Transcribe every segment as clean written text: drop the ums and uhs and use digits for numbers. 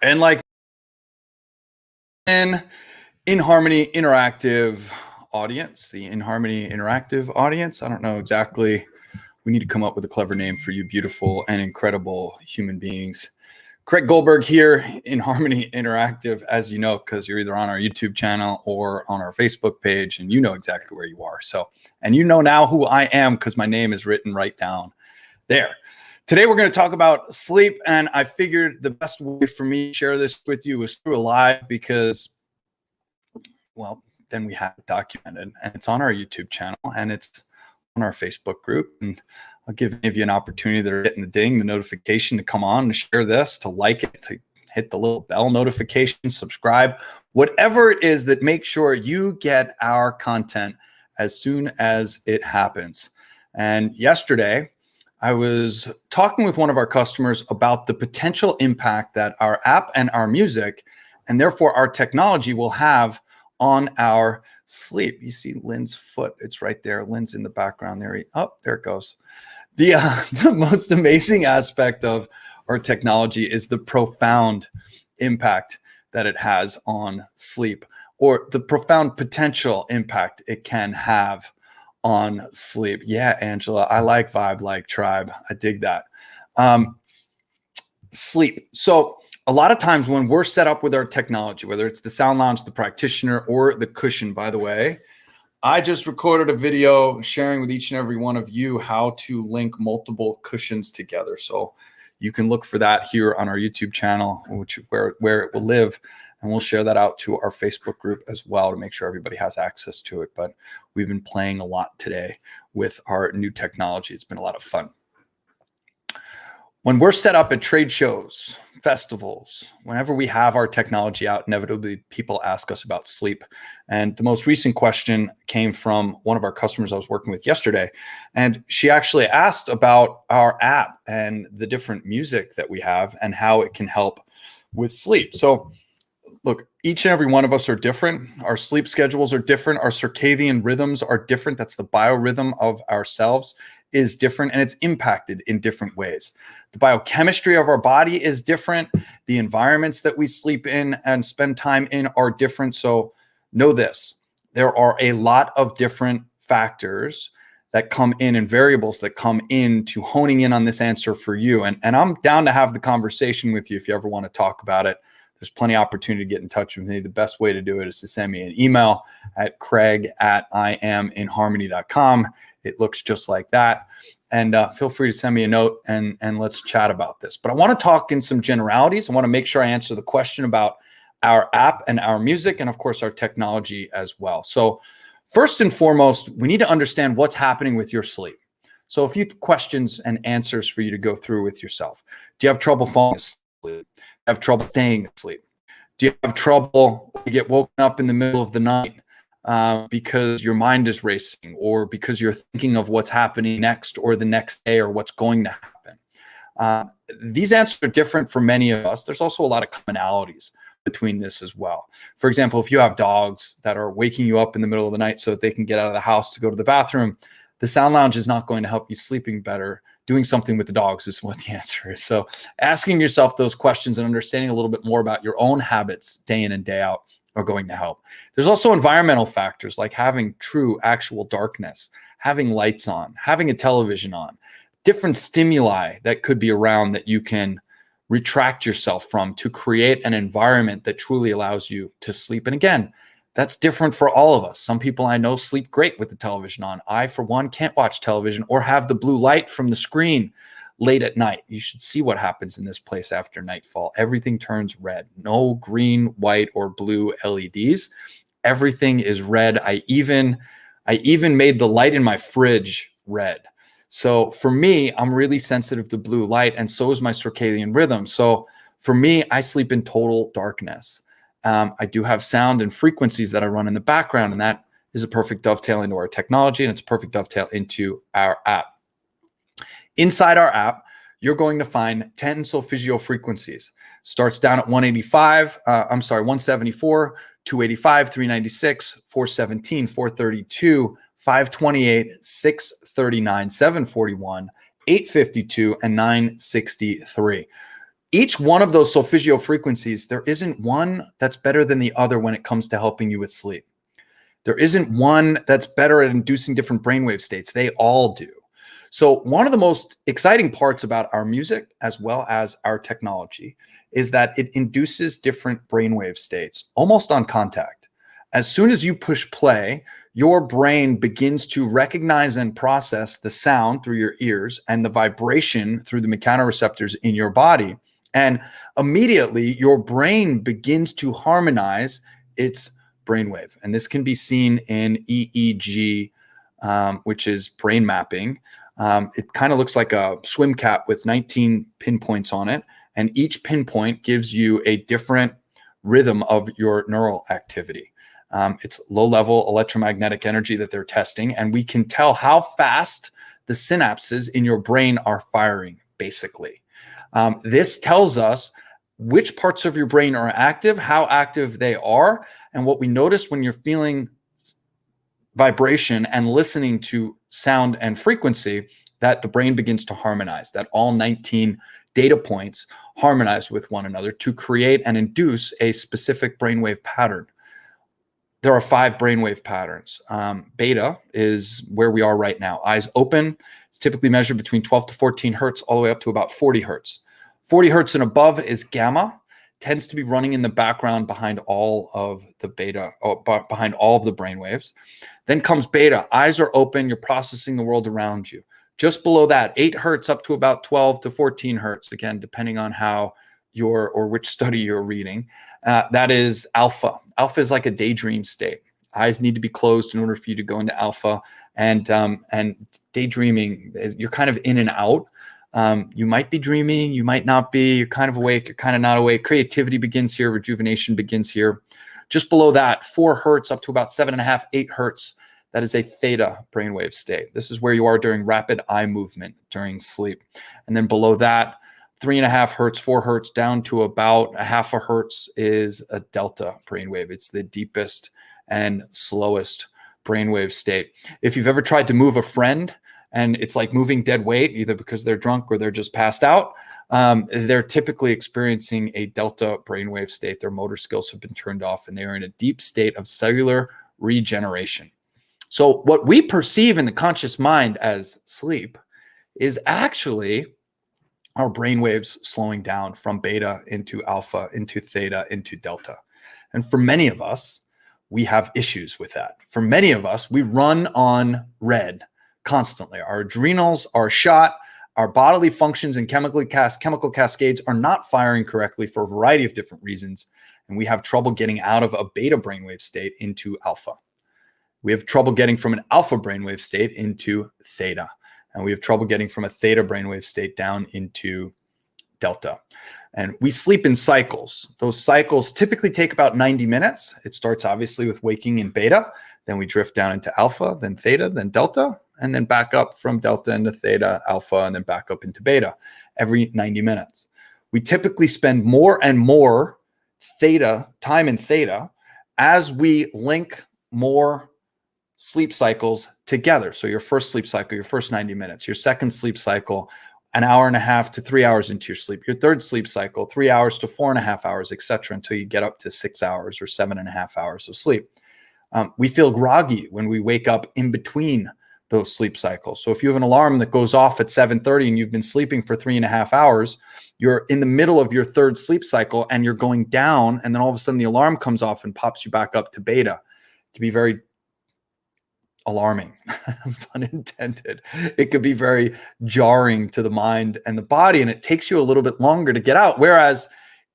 And like in inHarmony interactive audience, the inHarmony interactive audience. I don't know exactly. We need to come up with a clever name for you beautiful and incredible human beings. Craig Goldberg here, inHarmony Interactive, as you know, because you're either on our YouTube channel or on our Facebook page, and you know exactly where you are. So, and you know now who I am because my name is written right down there. Today, we're going to talk about sleep, and I figured the best way for me to share this with you was through a live because, well, then we have it documented, and it's on our YouTube channel, and it's on our Facebook group, and I'll give any of you an opportunity that are getting the ding, the notification to come on, to share this, to like it, to hit the little bell notification, subscribe, whatever it is that makes sure you get our content as soon as it happens. And yesterday, I was talking with one of our customers about the potential impact that our app and our music, and therefore our technology, will have on our sleep. You see Lynn's foot. It's right there. Lynn's in the background there. Oh, there it goes. The most amazing aspect of our technology is the profound impact that it has on sleep, or the profound potential impact it can have on sleep. Yeah, Angela, I like vibe, like tribe. I dig that. Sleep. So a lot of times when we're set up with our technology, whether it's the Sound Lounge, the practitioner, or the cushion, by the way, I just recorded a video sharing with each and every one of you how to link multiple cushions together. So you can look for that here on our YouTube channel, where it will live. And we'll share that out to our Facebook group as well to make sure everybody has access to it. But we've been playing a lot today with our new technology. It's been a lot of fun. When we're set up at trade shows, festivals, whenever we have our technology out, inevitably people ask us about sleep. And the most recent question came from one of our customers I was working with yesterday. And she actually asked about our app and the different music that we have and how it can help with sleep. So look, each and every one of us are different. Our sleep schedules are different. Our circadian rhythms are different. That's the biorhythm of ourselves is different, and it's impacted in different ways. The biochemistry of our body is different. The environments that we sleep in and spend time in are different. So know this, there are a lot of different factors that come in and variables that come into honing in on this answer for you. And I'm down to have the conversation with you if you ever want to talk about it. There's plenty of opportunity to get in touch with me. The best way to do it is to send me an email at craig@iaminharmony.com. It looks just like that. And feel free to send me a note and let's chat about this. But I want to talk in some generalities. I want to make sure I answer the question about our app and our music and, of course, our technology as well. So first and foremost, we need to understand what's happening with your sleep. So a few questions and answers for you to go through with yourself. Do you have trouble falling asleep? Do you have trouble staying asleep? Do you have trouble you get woken up in the middle of the night because your mind is racing, or because you're thinking of what's happening next or the next day or what's going to happen? These answers are different for many of us. There's also a lot of commonalities between this as well. For example, if you have dogs that are waking you up in the middle of the night so that they can get out of the house to go to the bathroom, the Sound Lounge is not going to help you sleeping better. Doing something with the dogs is what the answer is. So asking yourself those questions and understanding a little bit more about your own habits day in and day out are going to help. There's also environmental factors like having true actual darkness, having lights on, having a television on, different stimuli that could be around that you can retract yourself from to create an environment that truly allows you to sleep. And again, that's different for all of us. Some people I know sleep great with the television on. I, for one, can't watch television or have the blue light from the screen late at night. You should see what happens in this place after nightfall. Everything turns red. No green, white, or blue LEDs. Everything is red. I even made the light in my fridge red. So for me, I'm really sensitive to blue light, and so is my circadian rhythm. So for me, I sleep in total darkness. I do have sound and frequencies that I run in the background, and that is a perfect dovetail into our technology, and it's a perfect dovetail into our app. Inside our app, you're going to find 10 solfeggio frequencies. Starts down at 174, 285, 396, 417, 432, 528, 639, 741, 852, and 963. Each one of those solfeggio frequencies, there isn't one that's better than the other when it comes to helping you with sleep. There isn't one that's better at inducing different brainwave states. They all do. So one of the most exciting parts about our music, as well as our technology, is that it induces different brainwave states almost on contact. As soon as you push play, your brain begins to recognize and process the sound through your ears and the vibration through the mechanoreceptors in your body. And immediately your brain begins to harmonize its brainwave. And this can be seen in EEG, which is brain mapping. It kind of looks like a swim cap with 19 pinpoints on it. And each pinpoint gives you a different rhythm of your neural activity. It's low-level electromagnetic energy that they're testing, and we can tell how fast the synapses in your brain are firing, basically. This tells us which parts of your brain are active, how active they are, and what we notice when you're feeling vibration and listening to sound and frequency, that the brain begins to harmonize, that all 19 data points harmonize with one another to create and induce a specific brainwave pattern. There are 5 brainwave patterns. Beta is where we are right now. Eyes open. It's typically measured between 12 to 14 hertz, all the way up to about 40 hertz. 40 hertz and above is gamma. Tends to be running in the background behind all of the beta, behind all of the brainwaves. Then comes beta. Eyes are open. You're processing the world around you. Just below that, 8 hertz up to about 12 to 14 hertz, again, depending on how or which study you're reading. That is alpha. Alpha is like a daydream state. Eyes need to be closed in order for you to go into alpha. And daydreaming, you're kind of in and out. You might be dreaming, you might not be. You're kind of awake, you're kind of not awake. Creativity begins here. Rejuvenation begins here. Just below that, 4 hertz up to about 7.5, 8 hertz. That is a theta brainwave state. This is where you are during rapid eye movement during sleep. And then below that, 3.5 hertz, 4 hertz, down to about 0.5 hertz is a delta brainwave. It's the deepest and slowest brainwave state. If you've ever tried to move a friend and it's like moving dead weight, either because they're drunk or they're just passed out, they're typically experiencing a delta brainwave state. Their motor skills have been turned off and they are in a deep state of cellular regeneration. So what we perceive in the conscious mind as sleep is actually our brainwaves slowing down from beta into alpha, into theta, into delta. And for many of us, we have issues with that. For many of us, we run on red constantly. Our adrenals are shot. Our bodily functions and chemical cascades are not firing correctly for a variety of different reasons. And we have trouble getting out of a beta brainwave state into alpha. We have trouble getting from an alpha brainwave state into theta. And we have trouble getting from a theta brainwave state down into delta. And we sleep in cycles. Those cycles typically take about 90 minutes. It starts obviously with waking in beta. Then we drift down into alpha, then theta, then delta, and then back up from delta into theta, alpha, and then back up into beta every 90 minutes. We typically spend more and more time in theta as we link more sleep cycles together. So your first sleep cycle, your first 90 minutes, your second sleep cycle, 1.5 hours to 3 hours into your sleep, your third sleep cycle, 3 hours to 4.5 hours, etc., until you get up to 6 hours or 7.5 hours of sleep. We feel groggy when we wake up in between those sleep cycles. So if you have an alarm that goes off at 7:30 and you've been sleeping for 3.5 hours, you're in the middle of your third sleep cycle and you're going down, and then all of a sudden the alarm comes off and pops you back up to beta. It can be very alarming, pun intended. It could be very jarring to the mind and the body, and it takes you a little bit longer to get out. Whereas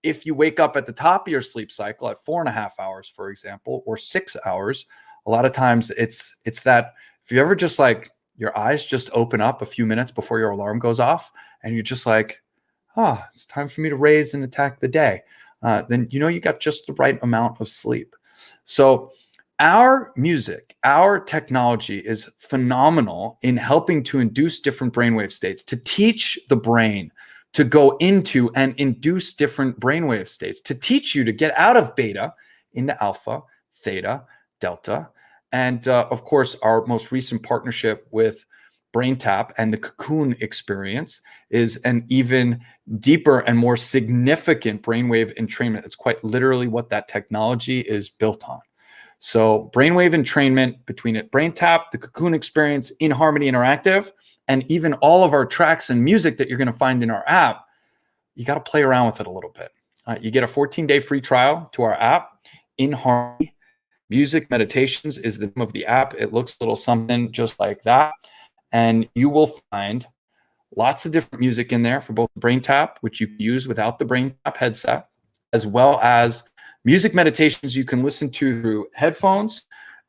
if you wake up at the top of your sleep cycle at 4.5 hours, for example, or 6 hours, a lot of times it's that if you ever just like your eyes just open up a few minutes before your alarm goes off and you're just like, it's time for me to raise and attack the day, then you know you got just the right amount of sleep. So our music, our technology is phenomenal in helping to induce different brainwave states, to teach the brain to go into and induce different brainwave states, to teach you to get out of beta into alpha, theta, delta. And of course, our most recent partnership with brain tap and the cocoon experience is an even deeper and more significant brainwave entrainment. It's quite literally what that technology is built on. So brainwave entrainment between it, brain tap, the cocoon experience, inHarmony Interactive, and even all of our tracks and music that you're going to find in our app, you got to play around with it a little bit. You get a 14-day free trial to our app. inHarmony Music Meditations is the name of the app. It looks a little something just like that. And you will find lots of different music in there for both brain tap, which you can use without the brain tap headset, as well as music meditations you can listen to through headphones,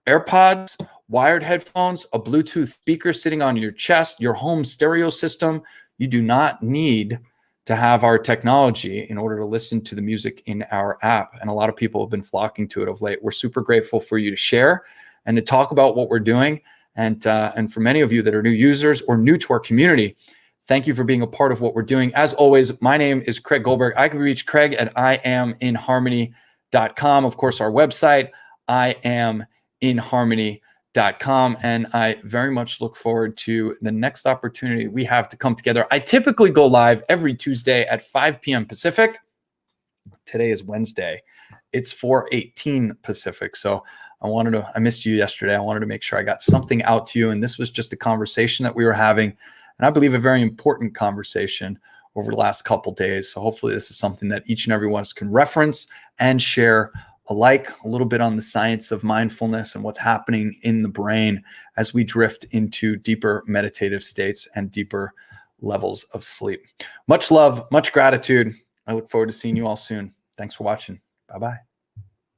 AirPods, wired headphones, a Bluetooth speaker sitting on your chest, your home stereo system. You do not need to have our technology in order to listen to the music in our app. And a lot of people have been flocking to it of late. We're super grateful for you to share and to talk about what we're doing. And for many of you that are new users or new to our community, thank you for being a part of what we're doing. As always, my name is Craig Goldberg. I can reach Craig at iaminharmony.com. Of course, our website, iaminharmony.com. And I very much look forward to the next opportunity we have to come together. I typically go live every Tuesday at 5 p.m. Pacific. Today is Wednesday. It's 4:18 Pacific. So I missed you yesterday. I wanted to make sure I got something out to you. And this was just a conversation that we were having. And I believe a very important conversation over the last couple of days. So hopefully this is something that each and every one of us can reference and share alike, a little bit on the science of mindfulness and what's happening in the brain as we drift into deeper meditative states and deeper levels of sleep. Much love, much gratitude. I look forward to seeing you all soon. Thanks for watching. Bye-bye.